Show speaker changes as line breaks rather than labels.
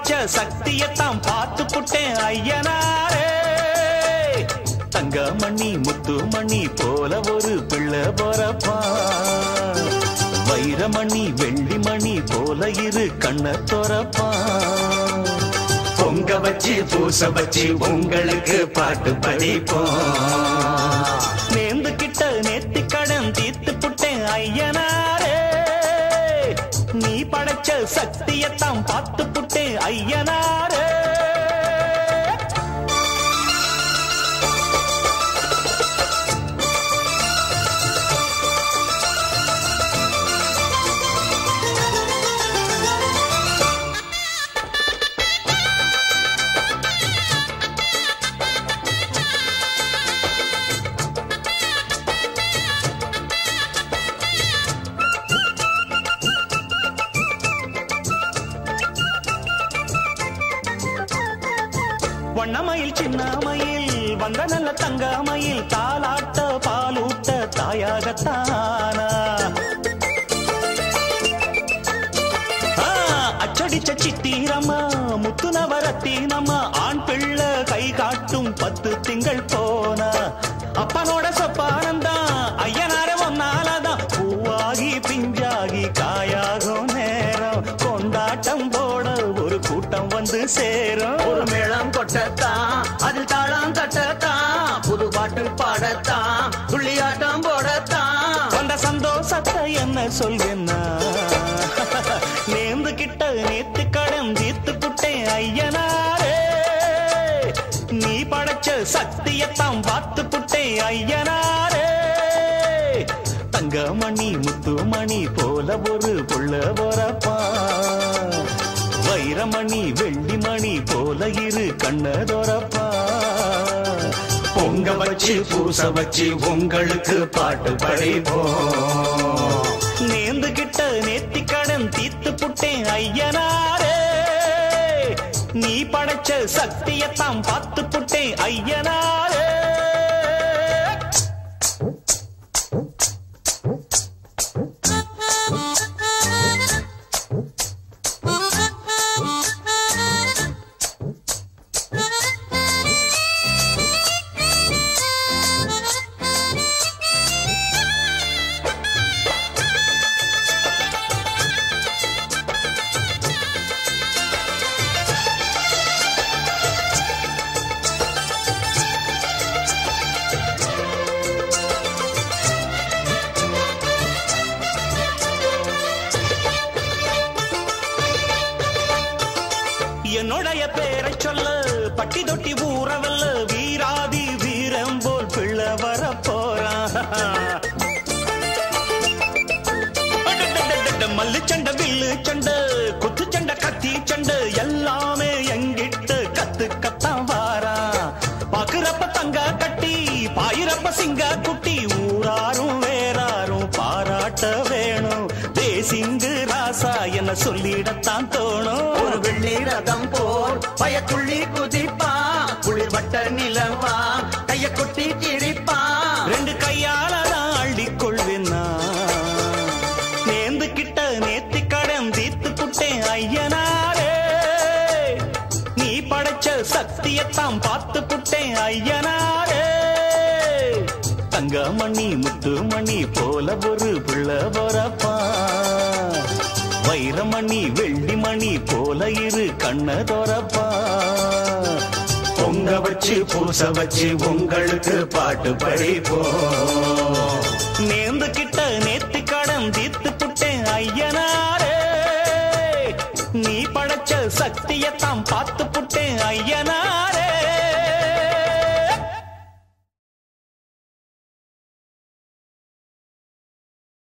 படைச்ச சக்தியத்தான் பார்த்து புட்டேன் ஐயனாரே. தங்கமணி முத்துமணி போல ஒரு பிள்ளை பொறப்பா, வைரமணி வெள்ளிமணி போல இரு கண்ண தொறப்பா. பொங்க வச்சு பூச வச்சு உங்களுக்கு பாட்டு படிப்போம். நேர்ந்துகிட்ட நேர்த்தி கடன் தீர்த்து புட்டேன் ஐயனாரே. நீ படைச்ச சக்தியத்தான் பார்த்து புட்டேன் ஐயனாரே. வண்ணமயில் சின்னமயில் வந்த நல்ல தங்கமயில் தாலாட்ட பாலூட்ட தாயாகத்தானா. அச்சடிச்ச சித்திரம்மா முத்து நவரத்தினம்மா ஆண் பிள்ளை கை காட்டும் 10 திங்கள் போனா. அப்பனோட சொப்பானந்தான் ஐயனார ஒன்னாலதான் பூவாகி பிஞ்சாகி காயாகும் நேரம். கொண்டாட்டம் போட ஒரு கூட்டம் வந்து சேரும்.
ஒரு மேளம் கொட்டத்தான் அதில் தாளம் தட்டத்தான் புது பாட்டு பாடத்தான் துள்ளியாட்டம் போடத்தான்.
அந்த சந்தோஷத்தை என்ன சொல்வேன்னா, நேர்ந்து கிட்ட நேத்து கடன் தீர்த்து புட்டேன் ஐயனாரே. நீ படைச்ச சக்தியத்தான் பார்த்து புட்டேன் ஐயனாரே. தங்கமணி முத்துமணி போல ஒரு புள்ள பொறப்பா, வைரமணி வெள்ளிமணி போல இரு கண்ண தொறப்பா. பொங்க வச்சு பூச வச்சு உங்களுக்கு பாட்டு படிப்போம். நேர்ந்து கிட்ட நேர்த்தி கடன் தீர்த்து புட்டேன் ஐயனாரே. நீ படைச்ச சக்தியத்தான் பார்த்து புட்டேன் ஐயனாரே. என்னுடைய பேரை சொல்ல பட்டி தொட்டி ஊறவல்ல வீராதி வீரம் போல் பிள்ளை வர போறான். மல்லு சண்டை வில்லு சண்டை குத்து சண்டை கத்தி சண்டை எல்லாமே எங்கிட்ட கத்துக்கத்தான் வாரா. பாக்குறப்ப தங்க கட்டி பாயிரப்ப சிங்க குட்டி ஊராரும் வேறாரும் பாராட்ட வேணும். தேசிங்கு ராசா என்ன சொல்லிடத்தான் தோணும்.
ஒரு வெள்ளி ரதம் போல் பயத்துள்ளி குதிப்பா குளிர் வட்ட நிலவா கைய கொட்டி கிழிப்பா.
2 கையால தான் அள்ளிக்கொள்வேன்னா. நேர்ந்து கிட்ட நேர்த்தி கடன் தீர்த்து புட்டேன் ஐயனாரே. நீ படைச்ச சக்தியத்தான் பார்த்து புட்டேன் ஐயனாரே. தங்கமணி முத்துமணி போல ஒரு பிள்ளை பொறப்பா, வைரமணி வெள்ளிமணி போல இரு கண்ண தொறப்பா. பொங்க வச்சு பூச வச்சு உங்களுக்கு பாட்டு படிப்போம். நேர்ந்து கிட்ட நேர்த்தி கடன் தீர்த்து புட்டேன் ஐயனாரே. நீ படைச்ச சக்தியத்தான் பார்த்து புட்டேன் ஐயனாரே.